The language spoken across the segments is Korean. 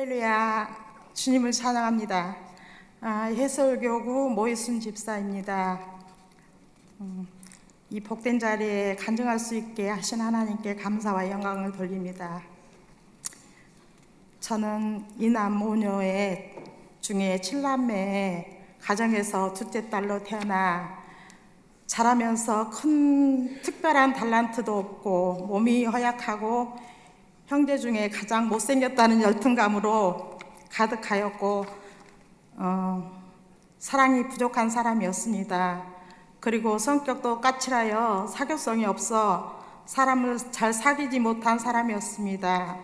할렐루야, 주님을 찬양합니다. 해설교구 모이순 집사입니다. 이 복된 자리에 간증할 수 있게 하신 하나님께 감사와 영광을 돌립니다. 저는 이남 5녀의 중에 7남매의 가정에서 둘째 딸로 태어나 자라면서 큰 특별한 달란트도 없고 몸이 허약하고 형제 중에 가장 못생겼다는 열등감으로 가득하였고 사랑이 부족한 사람이었습니다. 그리고 성격도 까칠하여 사교성이 없어 사람을 잘 사귀지 못한 사람이었습니다.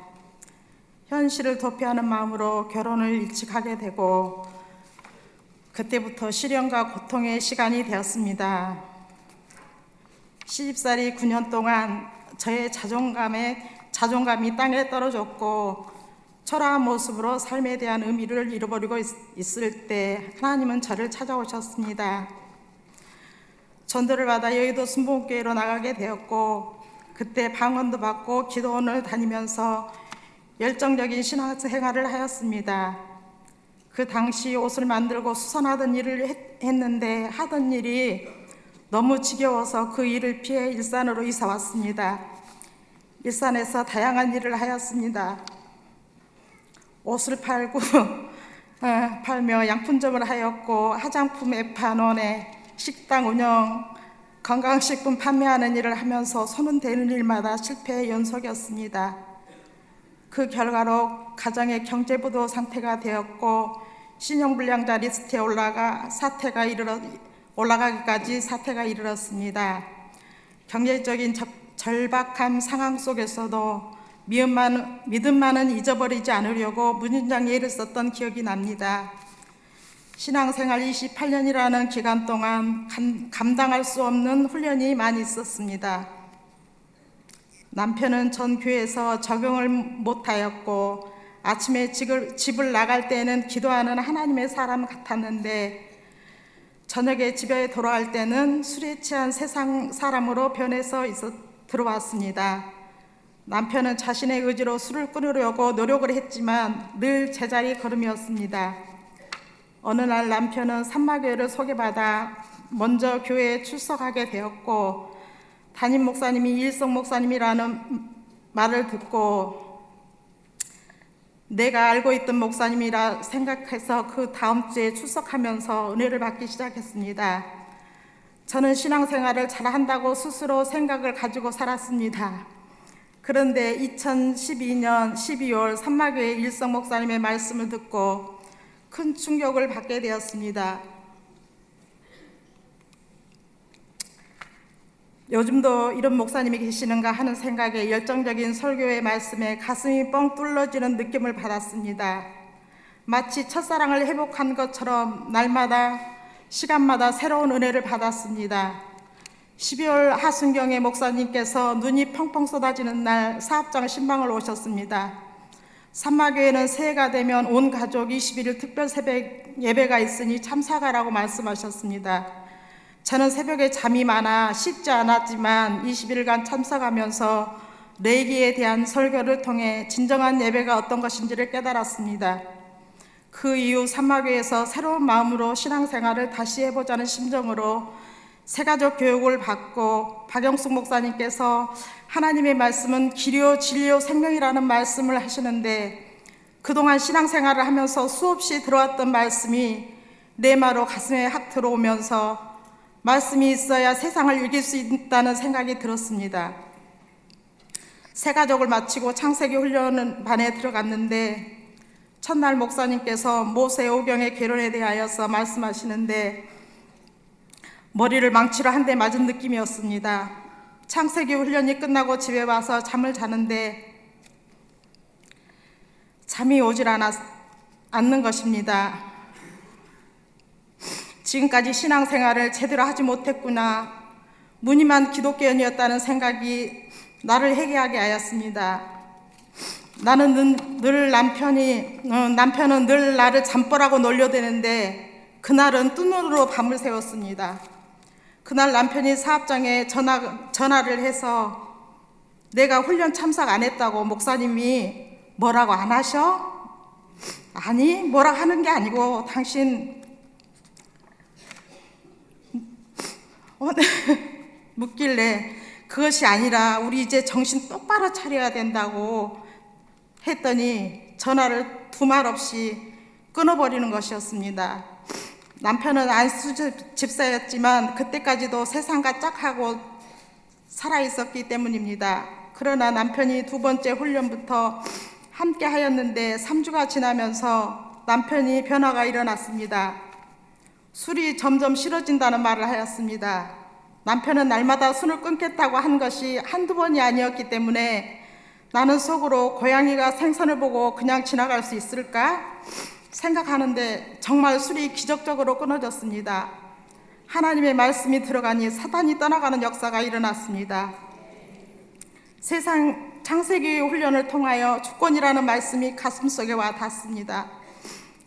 현실을 도피하는 마음으로 결혼을 일찍 하게 되고 그때부터 시련과 고통의 시간이 되었습니다. 시집살이 9년 동안 저의 자존감이 땅에 떨어졌고 초라한 모습으로 삶에 대한 의미를 잃어버리고 있을 때 하나님은 저를 찾아오셨습니다. 전도를 받아 여의도 순복음교회로 나가게 되었고 그때 방언도 받고 기도원을 다니면서 열정적인 신앙생활을 하였습니다. 그 당시 옷을 만들고 수선하던 일을 했는데 하던 일이 너무 지겨워서 그 일을 피해 일산으로 이사 왔습니다. 일산에서 다양한 일을 하였습니다. 옷을 팔며 양품점을 하였고 화장품 애판원에 식당 운영, 건강식품 판매하는 일을 하면서 손은 대는 일마다 실패의 연속이었습니다. 그 결과로 가정의 경제부도 상태가 되었고 신용불량자 리스트에 올라가기까지 사태가 이르렀습니다. 경제적인 절박한 상황 속에서도 믿음만은 잊어버리지 않으려고 무진장 예를 썼던 기억이 납니다. 신앙생활 28년이라는 기간 동안 감당할 수 없는 훈련이 많이 있었습니다. 남편은 전 교회에서 적응을 못하였고 아침에 집을 나갈 때는 기도하는 하나님의 사람 같았는데 저녁에 집에 돌아갈 때는 술에 취한 세상 사람으로 변해서 들어왔습니다. 남편은 자신의 의지로 술을 끊으려고 노력을 했지만 늘 제자리 걸음이었습니다. 어느 날 남편은 산마교회를 소개받아 먼저 교회에 출석하게 되었고 담임 목사님이 일성 목사님이라는 말을 듣고 내가 알고 있던 목사님이라 생각해서 그 다음 주에 출석하면서 은혜를 받기 시작했습니다. 저는 신앙생활을 잘한다고 스스로 생각을 가지고 살았습니다. 그런데 2012년 12월 산마교회 일성 목사님의 말씀을 듣고 큰 충격을 받게 되었습니다. 요즘도 이런 목사님이 계시는가 하는 생각에 열정적인 설교의 말씀에 가슴이 뻥 뚫려지는 느낌을 받았습니다. 마치 첫사랑을 회복한 것처럼 날마다 시간마다 새로운 은혜를 받았습니다. 12월 하순경에 목사님께서 눈이 펑펑 쏟아지는 날 사업장 신방을 오셨습니다. 산마교회는 새해가 되면 온 가족 21일 특별 새벽 예배가 있으니 참석하라고 말씀하셨습니다. 저는 새벽에 잠이 많아 쉽지 않았지만 21일간 참석하면서 레이기에 대한 설교를 통해 진정한 예배가 어떤 것인지를 깨달았습니다. 그 이후 산마교회에서 새로운 마음으로 신앙생활을 다시 해보자는 심정으로 새가족 교육을 받고 박영숙 목사님께서 하나님의 말씀은 길이요 진리요 생명이라는 말씀을 하시는데 그동안 신앙생활을 하면서 수없이 들어왔던 말씀이 내마로 가슴에 확 들어오면서 말씀이 있어야 세상을 이길 수 있다는 생각이 들었습니다. 새가족을 마치고 창세기 훈련반에 들어갔는데 첫날 목사님께서 모세 오경의 결혼에 대하여서 말씀하시는데 머리를 망치로 한 대 맞은 느낌이었습니다. 창세기 훈련이 끝나고 집에 와서 잠을 자는데 잠이 오질 않는 것입니다. 지금까지 신앙생활을 제대로 하지 못했구나, 무늬만 기독교인이었다는 생각이 나를 회개하게 하였습니다. 나는 늘 남편은 늘 나를 잠버라고 놀려대는데 그날은 뜬 눈으로 밤을 새웠습니다. 그날 남편이 사업장에 전화를 해서 내가 훈련 참석 안 했다고 목사님이 뭐라고 안 하셔? 아니, 뭐라 하는 게 아니고 당신 묻길래 그것이 아니라 우리 이제 정신 똑바로 차려야 된다고 했더니 전화를 두말 없이 끊어버리는 것이었습니다. 남편은 안수 집사였지만 그때까지도 세상과 짝하고 살아있었기 때문입니다. 그러나 남편이 두 번째 훈련부터 함께 하였는데 3주가 지나면서 남편이 변화가 일어났습니다. 술이 점점 싫어진다는 말을 하였습니다. 남편은 날마다 술을 끊겠다고 한 것이 한두 번이 아니었기 때문에 나는 속으로 고양이가 생선을 보고 그냥 지나갈 수 있을까 생각하는데 정말 술이 기적적으로 끊어졌습니다. 하나님의 말씀이 들어가니 사탄이 떠나가는 역사가 일어났습니다. 세상 창세기 훈련을 통하여 주권이라는 말씀이 가슴속에 와 닿습니다.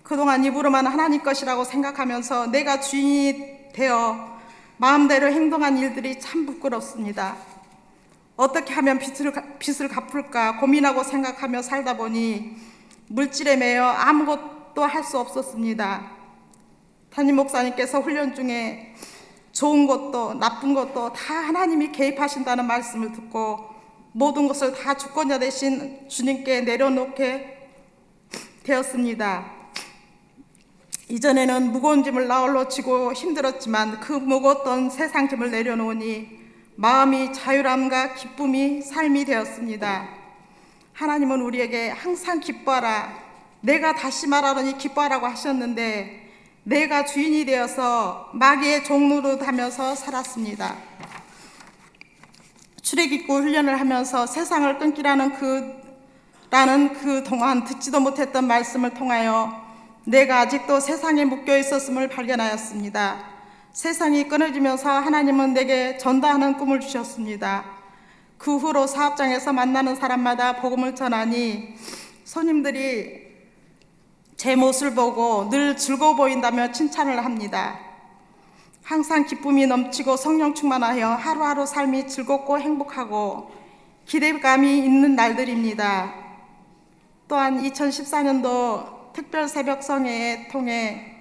그동안 입으로만 하나님 것이라고 생각하면서 내가 주인이 되어 마음대로 행동한 일들이 참 부끄럽습니다. 어떻게 하면 빚을 갚을까 고민하고 생각하며 살다 보니 물질에 매여 아무것도 할 수 없었습니다. 담임 목사님께서 훈련 중에 좋은 것도 나쁜 것도 다 하나님이 개입하신다는 말씀을 듣고 모든 것을 다 주권자 되신 주님께 내려놓게 되었습니다. 이전에는 무거운 짐을 나홀로 지고 힘들었지만 그 무거웠던 세상 짐을 내려놓으니 마음이 자유함과 기쁨이 삶이 되었습니다. 하나님은 우리에게 항상 기뻐하라, 내가 다시 말하노니 기뻐하라고 하셨는데 내가 주인이 되어서 마귀의 종로로 하면서 살았습니다. 출애굽 훈련을 하면서 세상을 끊기라는 그 동안 듣지도 못했던 말씀을 통하여 내가 아직도 세상에 묶여 있었음을 발견하였습니다. 세상이 끊어지면서 하나님은 내게 전도하는 꿈을 주셨습니다. 그 후로 사업장에서 만나는 사람마다 복음을 전하니 손님들이 제 모습을 보고 늘 즐거워 보인다며 칭찬을 합니다. 항상 기쁨이 넘치고 성령 충만하여 하루하루 삶이 즐겁고 행복하고 기대감이 있는 날들입니다. 또한 2014년도 특별 새벽 성회에 통해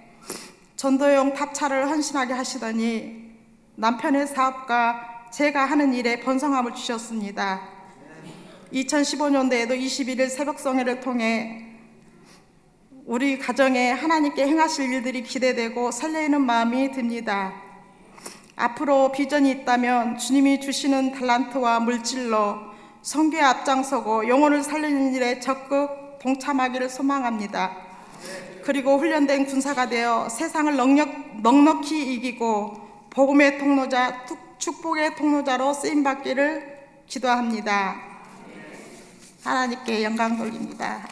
전도용 탑차를 헌신하게 하시더니 남편의 사업과 제가 하는 일에 번성함을 주셨습니다. 2015년도에도 21일 새벽 성회를 통해 우리 가정에 하나님께 행하실 일들이 기대되고 설레이는 마음이 듭니다. 앞으로 비전이 있다면 주님이 주시는 달란트와 물질로 선교에 앞장서고 영혼을 살리는 일에 적극 동참하기를 소망합니다. 그리고 훈련된 군사가 되어 세상을 넉넉히 이기고 복음의 통로자, 축복의 통로자로 쓰임받기를 기도합니다. 하나님께 영광 돌립니다.